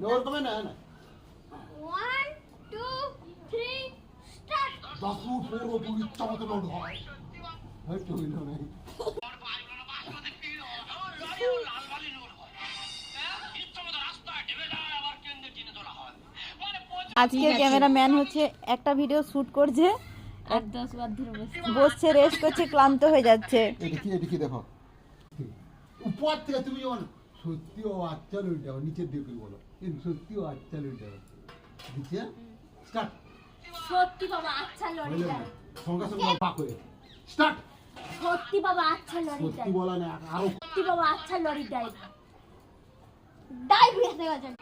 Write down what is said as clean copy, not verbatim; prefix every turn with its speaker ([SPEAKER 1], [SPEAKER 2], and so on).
[SPEAKER 1] লোর কমে না না
[SPEAKER 2] 1 2 3 স্টার্ট
[SPEAKER 1] দাসু পুরো পুরি চামতে লোড হয় হয়তো হইল না
[SPEAKER 3] আজকের ক্যামেরাম্যান হচ্ছে একটা ভিডিও শুট করছে
[SPEAKER 2] আর 10 বার ধরে
[SPEAKER 3] বসছে রেস্ট করছে ক্লান্ত হয়ে যাচ্ছে।
[SPEAKER 1] এটা কি দেখো উপর থেকে তুমি যখন সত্যি ও আচ্ছা লইটাও নিচের দিকে বলো কিন্তু সত্যি ও আচ্ছা লইটাও দিচ্ছে স্টার্ট
[SPEAKER 2] সত্যি বাবা আচ্ছা লড়ি
[SPEAKER 1] হইল না
[SPEAKER 2] দেয়
[SPEAKER 1] সঙ্গে সঙ্গে পাক করে স্টার্ট
[SPEAKER 2] সত্যি বাবা আচ্ছা লড়ি
[SPEAKER 1] সত্যি
[SPEAKER 2] দেয়
[SPEAKER 1] বলা না আরো
[SPEAKER 2] সত্যি বাবা আচ্ছা লড়ি দেয় ডাই বুঝতে গেছেন